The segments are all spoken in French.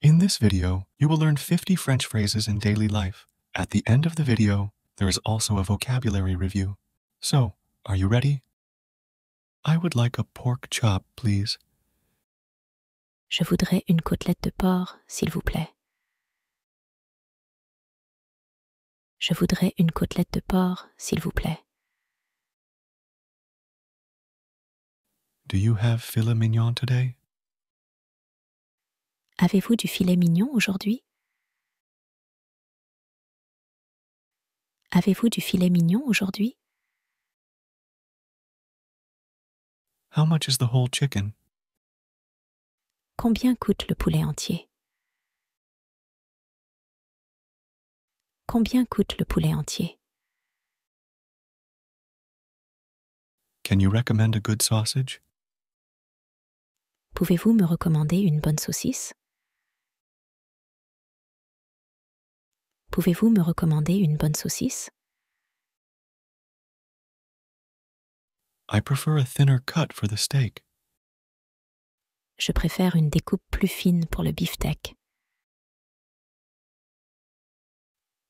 In this video, you will learn 50 French phrases in daily life. At the end of the video, there is also a vocabulary review. So, are you ready? I would like a pork chop, please. Je voudrais une côtelette de porc, s'il vous plaît. Je voudrais une côtelette de porc, s'il vous plaît. Do you have filet mignon today? Avez-vous du filet mignon aujourd'hui? Avez-vous du filet mignon aujourd'hui? How much is the whole chicken? Combien coûte le poulet entier? Combien coûte le poulet entier? Can you recommend a good sausage? Pouvez-vous me recommander une bonne saucisse? Pouvez-vous me recommander une bonne saucisse? I prefer a thinner cut for the steak. Je préfère une découpe plus fine pour le beefsteak.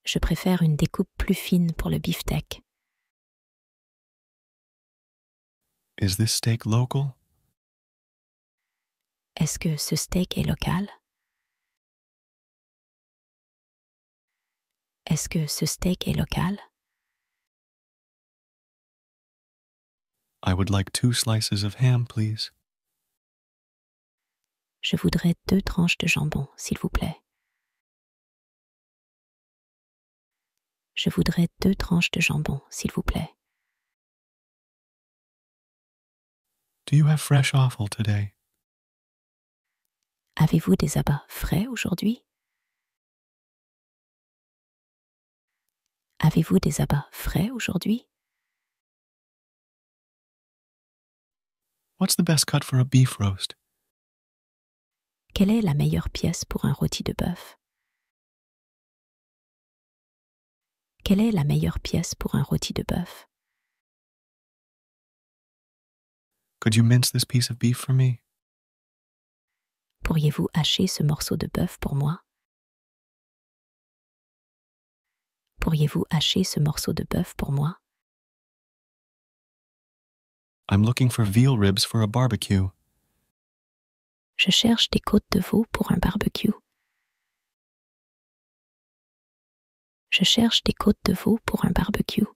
Je préfère une découpe plus fine pour le beefsteak. Is this steak local? Est-ce que ce steak est local? Est-ce que ce steak est local? I would like 2 slices of ham, please. Je voudrais 2 tranches de jambon, s'il vous plaît. Je voudrais 2 tranches de jambon, s'il vous plaît. Do you have fresh offal today? Avez-vous des abats frais aujourd'hui? Avez-vous des abats frais aujourd'hui? What's the best cut for a beef roast? Quelle est la meilleure pièce pour un rôti de bœuf? Quelle est la meilleure pièce pour un rôti de bœuf? Could you mince this piece of beef for me? Pourriez-vous hacher ce morceau de bœuf pour moi? Pourriez-vous hacher ce morceau de bœuf pour moi? I'm looking for veal ribs for a barbecue. Je cherche des côtes de veau pour un barbecue. Je cherche des côtes de veau pour un barbecue.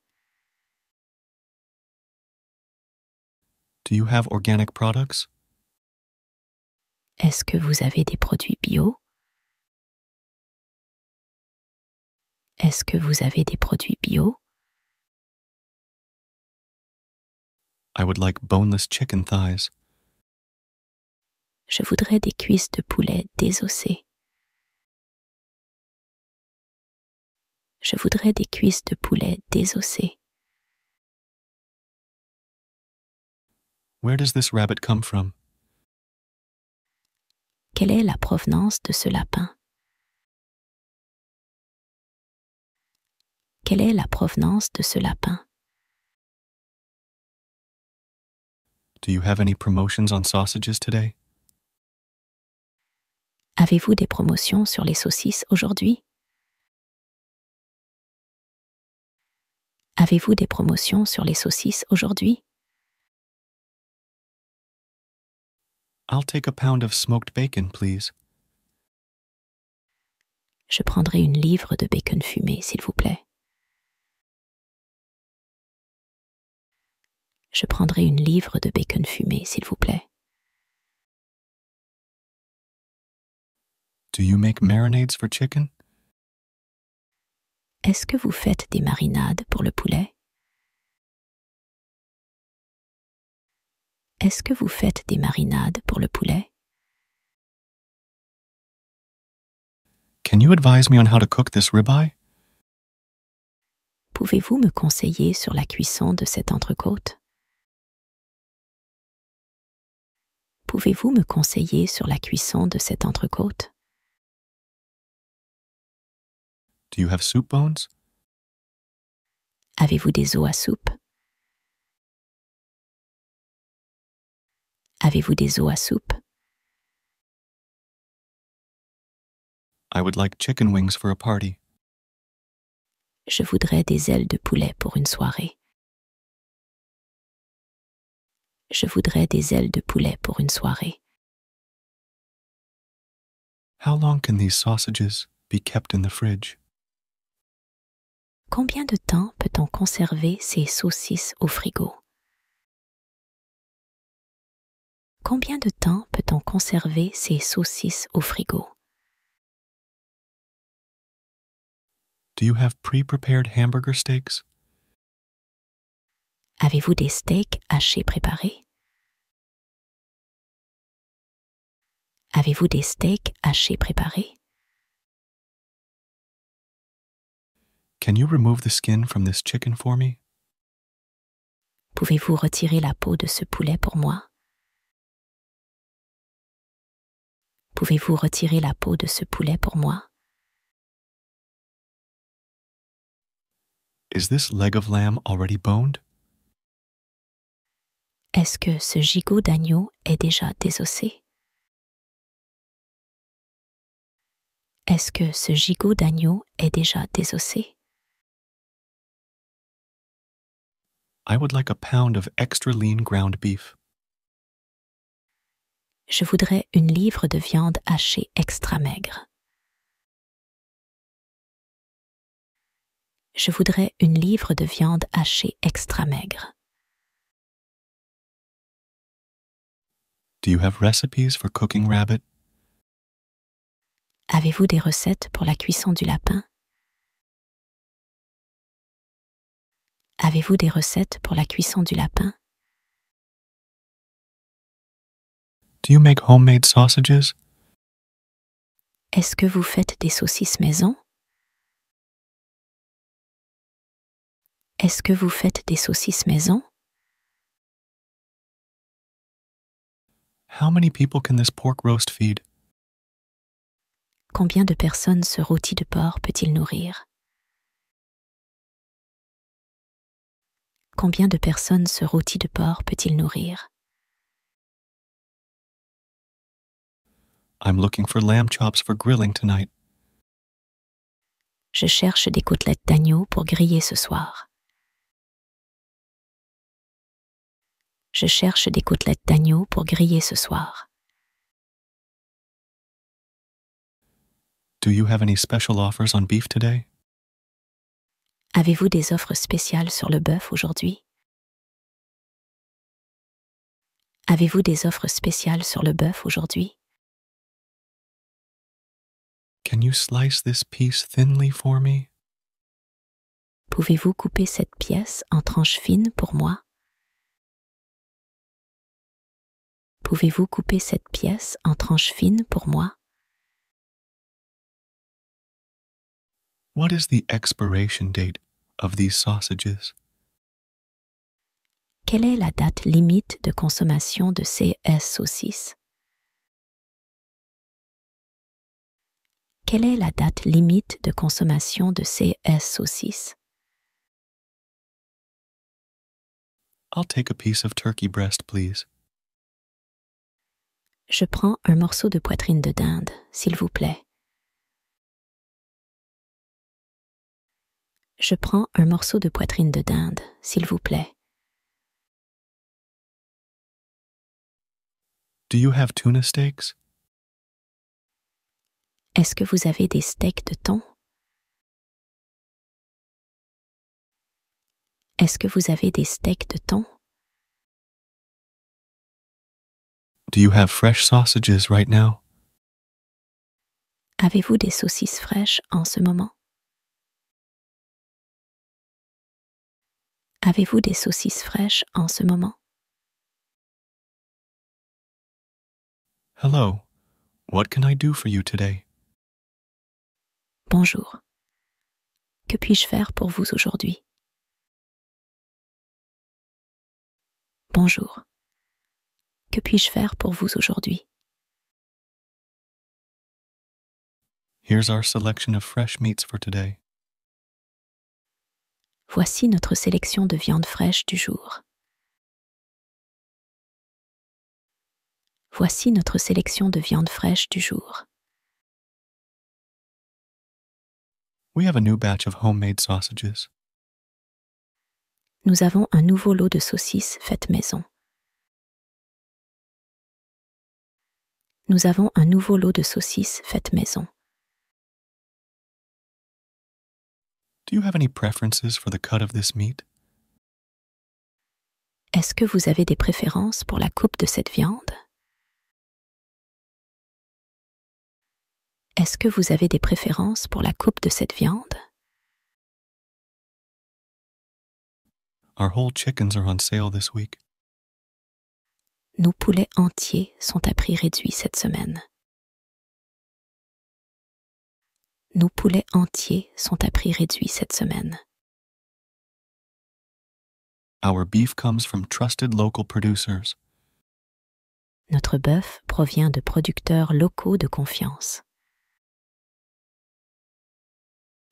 Do you have organic products? Est-ce que vous avez des produits bio? Est-ce que vous avez des produits bio? I would like boneless chicken thighs. Je voudrais des cuisses de poulet désossées. Je voudrais des cuisses de poulet désossées. Where does this rabbit come from? Quelle est la provenance de ce lapin? Quelle est la provenance de ce lapin? Do you have any promotions on sausages today? Avez-vous des promotions sur les saucisses aujourd'hui? Avez-vous des promotions sur les saucisses aujourd'hui? I'll take a pound of smoked bacon, please. Je prendrai une livre de bacon fumé, s'il vous plaît. Je prendrai une livre de bacon fumé, s'il vous plaît. Do you make marinades for chicken? Est-ce que vous faites des marinades pour le poulet? Est-ce que vous faites des marinades pour le poulet? Can you advise me on how to cook this ribeye? Pouvez-vous me conseiller sur la cuisson de cette entrecôte? Pouvez-vous me conseiller sur la cuisson de cette entrecôte? Do you have soup bones? Avez-vous des os à soupe? Avez-vous des os à soupe? I would like chicken wings for a party. Je voudrais des ailes de poulet pour une soirée. Je voudrais des ailes de poulet pour une soirée. How long can these sausages be kept in the fridge? Combien de temps peut-on conserver ces saucisses au frigo? Combien de temps peut-on conserver ces saucisses au frigo? Do you have pre-prepared hamburger steaks? Avez-vous des steaks hachés préparés? Avez-vous des steaks hachés préparés? Can you remove the skin from this chicken for me? Pouvez-vous retirer la peau de ce poulet pour moi? Pouvez-vous retirer la peau de ce poulet pour moi? Is this leg of lamb already boned? Est-ce que ce gigot d'agneau est déjà désossé? Est-ce que ce gigot d'agneau est déjà désossé? I would like a pound of extra lean ground beef. Je voudrais une livre de viande hachée extra maigre. Je voudrais une livre de viande hachée extra maigre. Do you have recipes for cooking rabbit? Avez-vous des recettes pour la cuisson du lapin? Avez-vous des recettes pour la cuisson du lapin? Do you make homemade sausages? Est-ce que vous faites des saucisses maison? Est-ce que vous faites des saucisses maison? How many people can this pork roast feed? Combien de personnes ce rôti de porc peut-il nourrir? Combien de personnes ce rôti de porc peut-il nourrir? I'm looking for lamb chops for grilling tonight. Je cherche des côtelettes d'agneau pour griller ce soir. Je cherche des côtelettes d'agneau pour griller ce soir. Do you have any special offers on beef today? Avez-vous des offres spéciales sur le bœuf aujourd'hui? Avez-vous des offres spéciales sur le bœuf aujourd'hui? Can you slice this piece thinly for me? Pouvez-vous couper cette pièce en tranches fines pour moi? Pouvez-vous couper cette pièce en tranches fines pour moi? What is the expiration date of these sausages? Quelle est la date limite de consommation de ces saucisses? Quelle est la date limite de consommation de ces saucisses? I'll take a piece of turkey breast, please. Je prends un morceau de poitrine de dinde, s'il vous plaît. Je prends un morceau de poitrine de dinde, s'il vous plaît. Do you have tuna steaks? Est-ce que vous avez des steaks de thon? Est-ce que vous avez des steaks de thon? Do you have fresh sausages right now? Avez-vous des saucisses fraîches en ce moment? Avez-vous des saucisses fraîches en ce moment? Hello. What can I do for you today? Bonjour. Que puis-je faire pour vous aujourd'hui? Bonjour. Que puis-je faire pour vous aujourd'hui? Here's our selection of fresh meats for today. Voici notre sélection de viande fraîche du jour. Voici notre sélection de viande fraîche du jour. We have a new batch of homemade sausages. Nous avons un nouveau lot de saucisses faites maison. Nous avons un nouveau lot de saucisses faites maison. Do you have any preferences for the cut of this meat? Est-ce que vous avez des préférences pour la coupe de cette viande? Est-ce que vous avez des préférences pour la coupe de cette viande? Our whole chickens are on sale this week. Nos poulets entiers sont à prix réduit cette semaine. Nos poulets entiers sont à prix réduit cette semaine. Our beef comes from trusted local producers. Notre bœuf provient de producteurs locaux de confiance.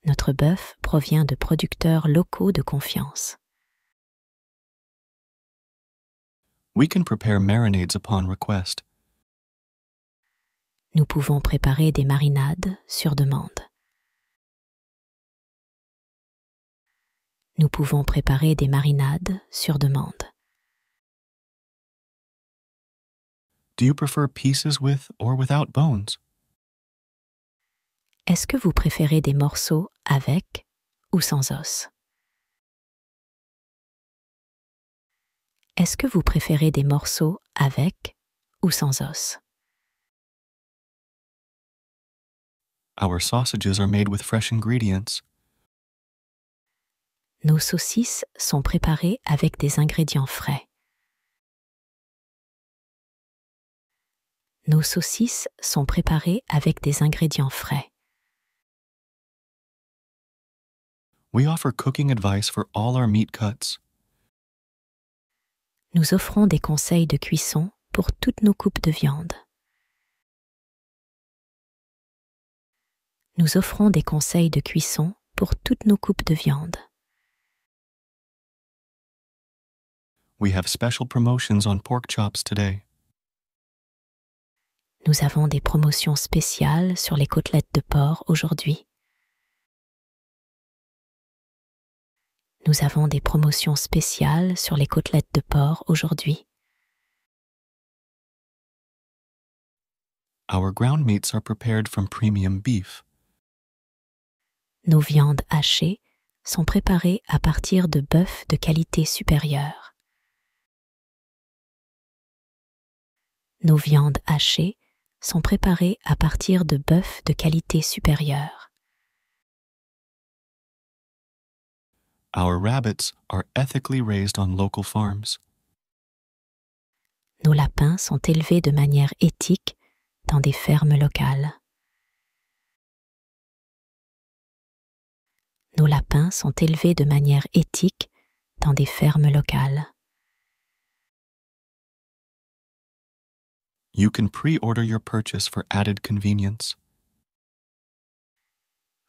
Notre bœuf provient de producteurs locaux de confiance. We can prepare marinades upon request. Nous pouvons préparer des marinades sur demande. Nous pouvons préparer des marinades sur demande. Do you prefer pieces with or without bones? Est-ce que vous préférez des morceaux avec ou sans os? Est-ce que vous préférez des morceaux avec ou sans os? Our sausages are made with fresh ingredients. Nos saucisses sont préparées avec des ingrédients frais. Nos saucisses sont préparées avec des ingrédients frais. We offer cooking advice for all our meat cuts. Nous offrons des conseils de cuisson pour toutes nos coupes de viande. Nous offrons des conseils de cuisson pour toutes nos coupes de viande. We have special promotions on pork chops today. Nous avons des promotions spéciales sur les côtelettes de porc aujourd'hui. Nous avons des promotions spéciales sur les côtelettes de porc aujourd'hui. Our ground meats are prepared from premium beef. Nos viandes hachées sont préparées à partir de bœuf de qualité supérieure. Nos viandes hachées sont préparées à partir de bœuf de qualité supérieure. Our rabbits are ethically raised on local farms. Nos lapins sont élevés de manière éthique dans des fermes locales. Nos lapins sont élevés de manière éthique dans des fermes locales. You can pre-order your purchase for added convenience.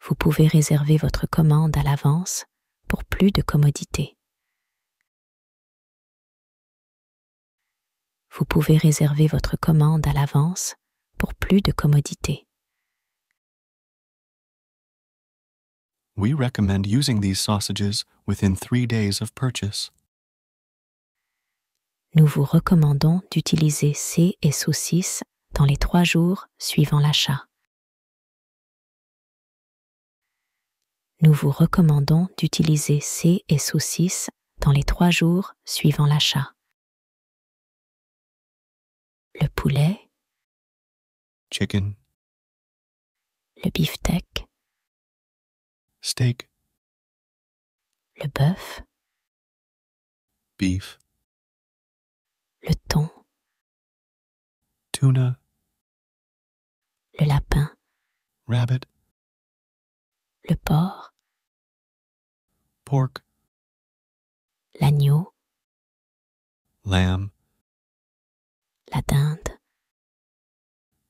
Vous pouvez réserver votre commande à l'avance pour plus de commodité. Vous pouvez réserver votre commande à l'avance pour plus de commodité. We recommend using these sausages within 3 days of purchase. Nous vous recommandons d'utiliser ces et saucisses dans les 3 jours suivant l'achat. Nous vous recommandons d'utiliser ces et saucisses dans les 3 jours suivant l'achat. Le poulet, Chicken, le beefsteak, steak, le bœuf, beef, le thon, tuna, le lapin, rabbit, le porc, pork, l'agneau, lamb, la dinde,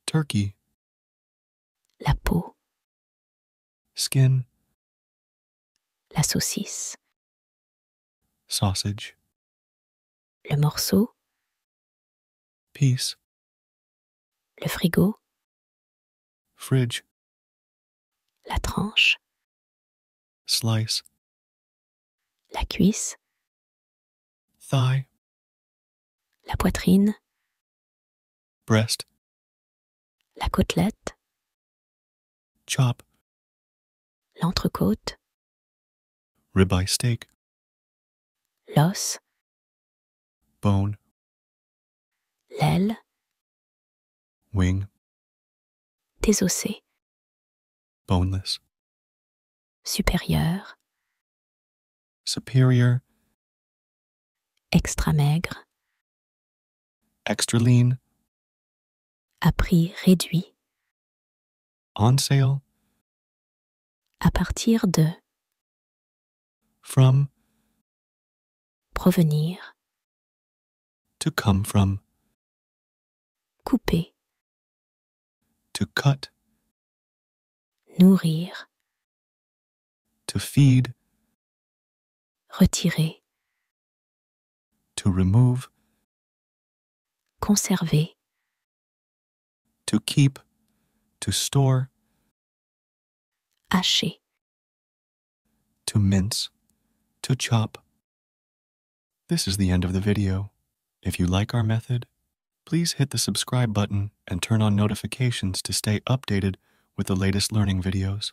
turkey, la peau, skin, la saucisse, sausage, le morceau, piece, le frigo, fridge, la tranche, slice, la cuisse, thigh, la poitrine, breast, la côtelette, chop, l'entrecôte, ribeye steak, l'os, bone, l'aile, wing, désossé, boneless, supérieur, superior, extra maigre, extra lean, à prix réduit, on sale, à partir de, from, provenir, to come from, couper, to cut, nourrir, to feed, retirer, to remove, conserver, to keep, to store, hacher. to mince, to chop. This is the end of the video. If you like our method, please hit the subscribe button and turn on notifications to stay updated with the latest learning videos.